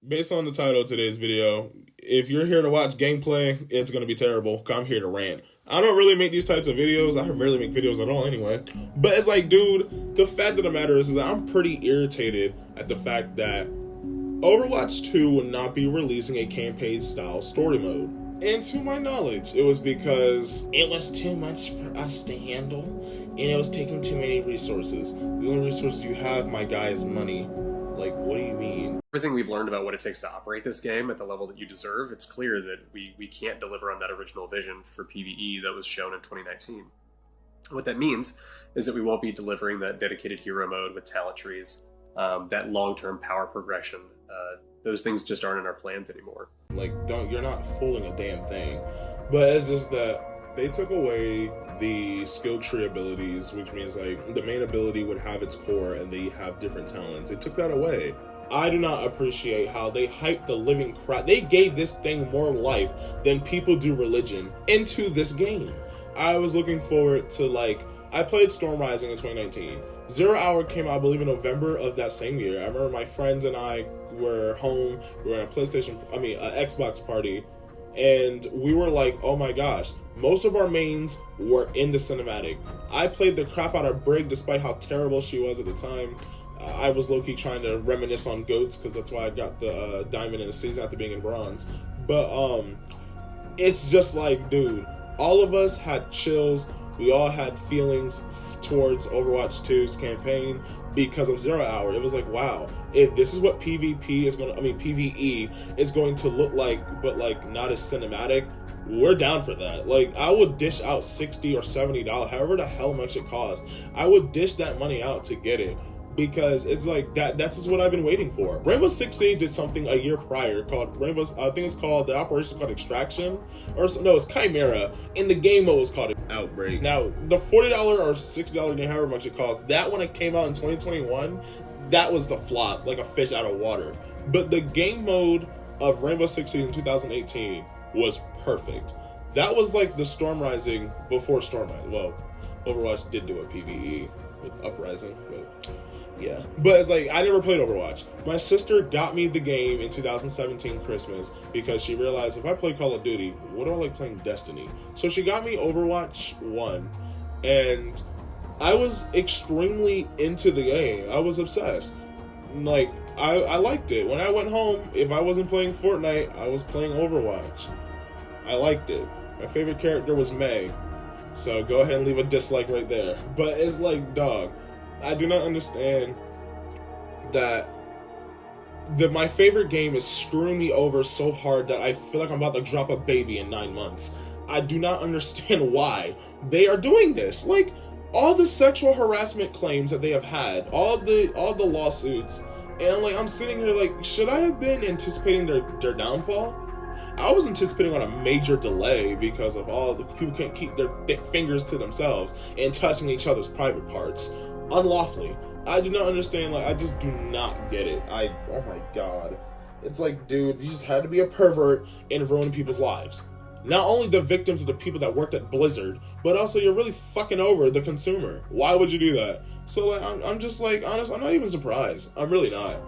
Based on the title of today's video, if you're here to watch gameplay, it's going to be terrible. I'm here to rant. I don't really make these types of videos. I rarely make videos at all anyway. But it's like, dude, the fact of the matter is that I'm pretty irritated at the fact that Overwatch 2 would not be releasing a campaign-style story mode. And to my knowledge, it was because it was too much for us to handle, and it was taking too many resources. The only resources you have, my guy, is money. Like, what do you mean? Everything we've learned about what it takes to operate this game at the level that you deserve, it's clear that we can't deliver on that original vision for PvE that was shown in 2019. What that means is that we won't be delivering that dedicated hero mode with talent trees, that long-term power progression. Those things just aren't in our plans anymore. Like, you're not fooling a damn thing. But it's just that they took away the skill tree abilities, which means like the main ability would have its core and they have different talents. They took that away. I do not appreciate how they hyped the living crap. They gave this thing more life than people do religion into this game. I was looking forward to, like, I played Storm Rising in 2019. Zero Hour came out, I believe, in November of that same year. I remember my friends and I were home. We were at an Xbox party, and we were like, oh my gosh, most of our mains were in the cinematic. I played the crap out of Brig despite how terrible she was at the time. I was low-key trying to reminisce on GOATs because that's why I got the diamond in the season after being in bronze. But it's just like, dude, all of us had chills. We all had feelings towards Overwatch 2's campaign because of Zero Hour. It was like, wow, if this is what PvE is going to look like, but like not as cinematic, we're down for that. Like, I would dish out $60 or $70, however the hell much it costs. I would dish that money out to get it. Because it's like that's just what I've been waiting for. Rainbow Six Siege did something a year prior called the operation called Extraction, or no, it's Chimera, and the game mode was called Outbreak. Now, the $40 or $60 game, however much it cost, that when it came out in 2021, that was the flop, like a fish out of water. But the game mode of Rainbow Six Siege in 2018 was perfect. That was like the Storm Rising before Storm Rising. Well, Overwatch did do a PvE with Uprising, but yeah. But it's like, I never played Overwatch. My sister got me the game in 2017 Christmas because she realized if I play Call of Duty, what do I like playing Destiny? So she got me Overwatch 1, and I was extremely into the game. I was obsessed. Like, I liked it. When I went home, if I wasn't playing Fortnite, I was playing Overwatch. I liked it. My favorite character was Mei. So go ahead and leave a dislike right there. But it's like, dog, I do not understand that my favorite game is screwing me over so hard that I feel like I'm about to drop a baby in 9 months. I do not understand why they are doing this. Like, all the sexual harassment claims that they have had, all the lawsuits, and I'm sitting here like, should I have been anticipating their downfall? I was anticipating on a major delay because of all the people can't keep their fingers to themselves and touching each other's private parts unlawfully. I do not understand. Like, I just do not get it. Oh my god. It's like, dude, you just had to be a pervert and ruin people's lives. Not only the victims of the people that worked at Blizzard, but also you're really fucking over the consumer. Why would you do that? So like, I'm just like, honest, I'm not even surprised. I'm really not.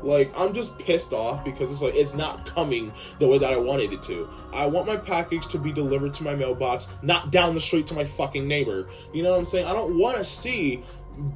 Like, I'm just pissed off because it's like, it's not coming the way that I wanted it to. I want my package to be delivered to my mailbox, not down the street to my fucking neighbor. You know what I'm saying? I don't want to see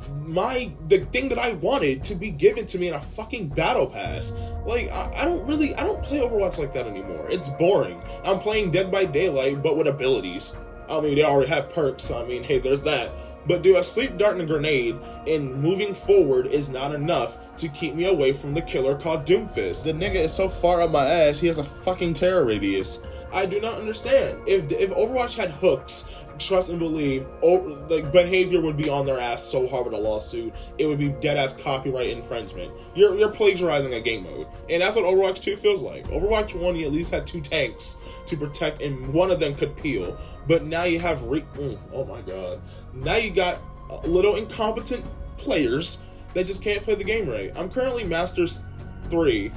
the thing that I wanted to be given to me in a fucking battle pass. Like, I don't play Overwatch like that anymore. It's boring. I'm playing Dead by Daylight, but with abilities. I mean, they already have perks, so I mean, hey, there's that. But dude, a sleep dart and a grenade and moving forward is not enough to keep me away from the killer called Doomfist. The nigga is so far up my ass, he has a fucking terror radius. I do not understand. If Overwatch had hooks, trust and believe, like, behavior would be on their ass so hard with a lawsuit. It would be dead ass copyright infringement. You're plagiarizing a game mode, and that's what Overwatch 2 feels like. Overwatch 1, you at least had 2 tanks to protect, and one of them could peel. But now you have oh my god. Now you got little incompetent players that just can't play the game right. I'm currently Masters 3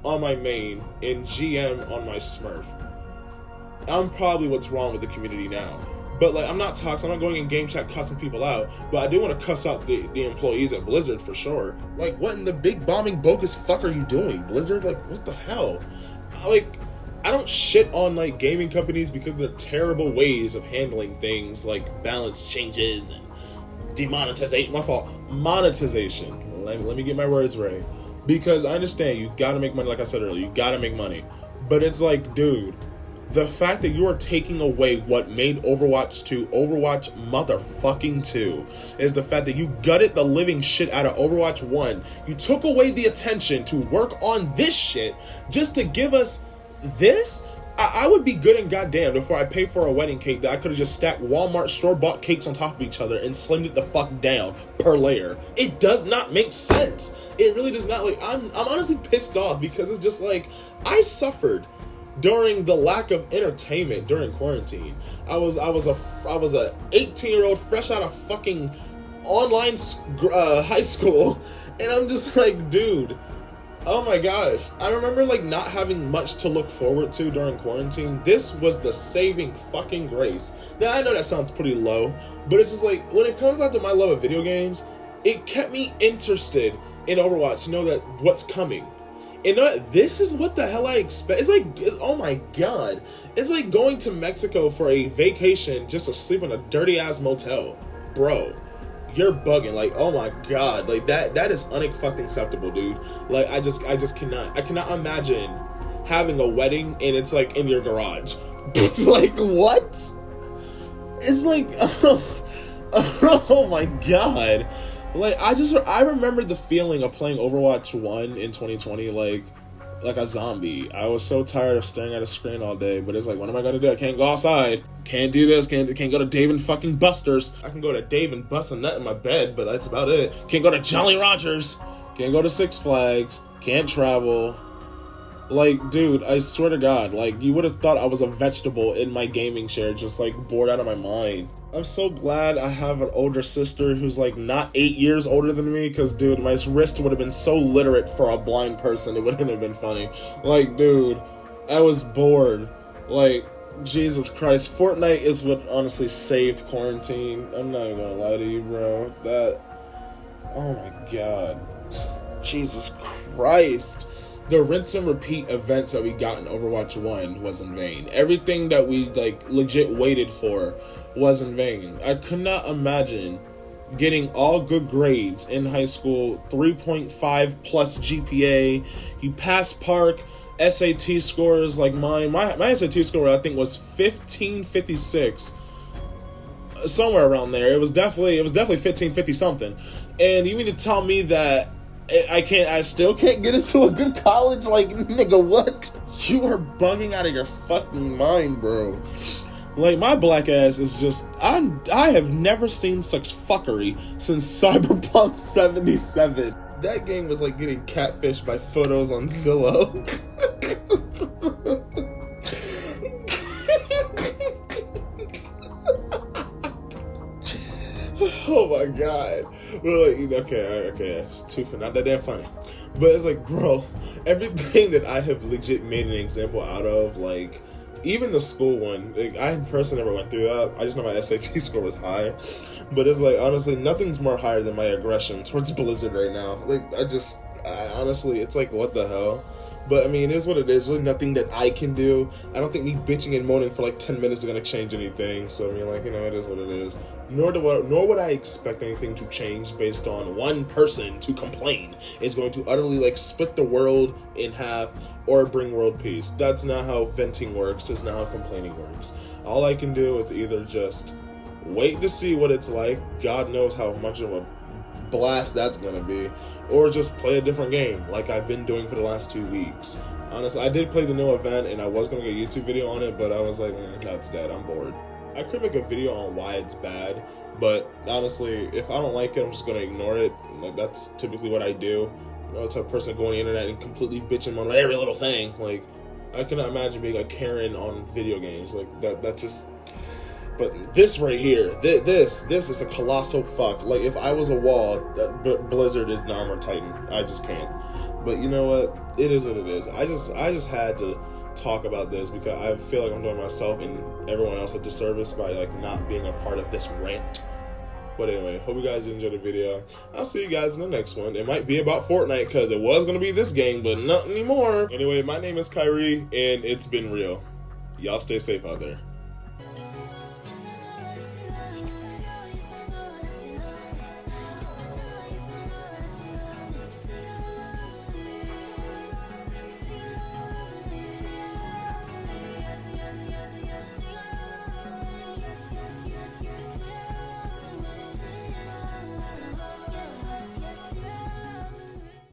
on my main and GM on my Smurf. I'm probably what's wrong with the community now. But like, I'm not toxic. I'm not going in game chat cussing people out. But I do want to cuss out the employees at Blizzard for sure. Like, what in the big bombing bogus fuck are you doing, Blizzard? Like, what the hell? Like, I don't shit on like gaming companies because of their terrible ways of handling things like balance changes and demonetization. My fault. Monetization. Let me get my words right. Because I understand you gotta make money, like I said earlier. You gotta make money. But it's like, dude, the fact that you are taking away what made Overwatch 2 Overwatch motherfucking 2 is the fact that you gutted the living shit out of Overwatch 1. You took away the attention to work on this shit just to give us this? I would be good and goddamn before I pay for a wedding cake that I could have just stacked Walmart store-bought cakes on top of each other and slimmed it the fuck down per layer. It does not make sense. It really does not. Like, I'm honestly pissed off because it's just like, I suffered during the lack of entertainment during quarantine. I was a 18-year-old fresh out of fucking online high school, and I'm just like, dude, oh my gosh. I remember like not having much to look forward to during quarantine. This was the saving fucking grace. Now I know that sounds pretty low, but it's just like, when it comes out to my love of video games, it kept me interested in Overwatch to know that what's coming. And this is what the hell I expect. It's like, oh my god. It's like going to Mexico for a vacation just to sleep in a dirty ass motel. Bro, you're bugging. Like, oh my god. Like, that is unfucking acceptable, dude. Like, I just cannot. I cannot imagine having a wedding and it's like in your garage. Like, what? It's like, oh my god. Like, I remember the feeling of playing Overwatch 1 in 2020 like a zombie. I was so tired of staring at a screen all day, but it's like, what am I gonna do? I can't go outside. Can't do this. Can't go to Dave and fucking Buster's. I can go to Dave and bust a nut in my bed, but that's about it. Can't go to Jolly Rogers. Can't go to Six Flags. Can't travel. Like, dude, I swear to God, like, you would have thought I was a vegetable in my gaming chair, just like bored out of my mind. I'm so glad I have an older sister who's like not 8 years older than me, because dude, my wrist would have been so literate for a blind person, it wouldn't have been funny. Like, dude, I was bored. Like, Jesus Christ, Fortnite is what honestly saved quarantine. I'm not even gonna lie to you, bro. Oh my god, just Jesus Christ. The rinse and repeat events that we got in Overwatch 1 was in vain. Everything that we like legit waited for was in vain. I could not imagine getting all good grades in high school, 3.5 plus GPA, you pass Park, SAT scores like mine. My SAT score I think was 1556. Somewhere around there. It was definitely 1550 something. And you mean to tell me that I still can't get into a good college? Like, nigga, what? You are bugging out of your fucking mind, bro. Like, my black ass is just, I have never seen such fuckery since Cyberpunk 77. That game was like getting catfished by photos on Zillow. Oh my god. Well, like, okay, it's not that damn funny. But it's like, bro, everything that I have legit made an example out of, like, even the school one, like, I personally never went through that. I just know my SAT score was high. But it's like, honestly, nothing's more higher than my aggression towards Blizzard right now. Like, honestly, it's like, what the hell? But I mean, it is what it is. Really nothing that I can do. I don't think me bitching and moaning for like 10 minutes is gonna change anything. So I mean, like, you know, it is what it is. Nor would I expect anything to change based on one person to complain is going to utterly like split the world in half or bring world peace. That's not how venting works. It's not how complaining works. All I can do is either just wait to see what it's like. God knows how much of a blast that's gonna be, or just play a different game like I've been doing for the last 2 weeks. Honestly, I did play the new event and I was gonna get a YouTube video on it, but I was like, that's dead, I'm bored. I could make a video on why it's bad, but honestly, if I don't like it, I'm just gonna ignore it. Like, that's typically what I do. You know, the type of person to go on the internet and completely bitch and moan on every little thing. Like, I cannot imagine being a Karen on video games. Like, that's just... But this right here, this is a colossal fuck. Like, if I was a wall, Blizzard is an armor titan. I just can't. But you know what? It is what it is. I just had to talk about this because I feel like I'm doing myself and everyone else a disservice by like not being a part of this rant. But anyway, hope you guys enjoyed the video. I'll see you guys in the next one. It might be about Fortnite because it was going to be this game, but not anymore. Anyway, my name is Kyrie, and it's been real. Y'all stay safe out there.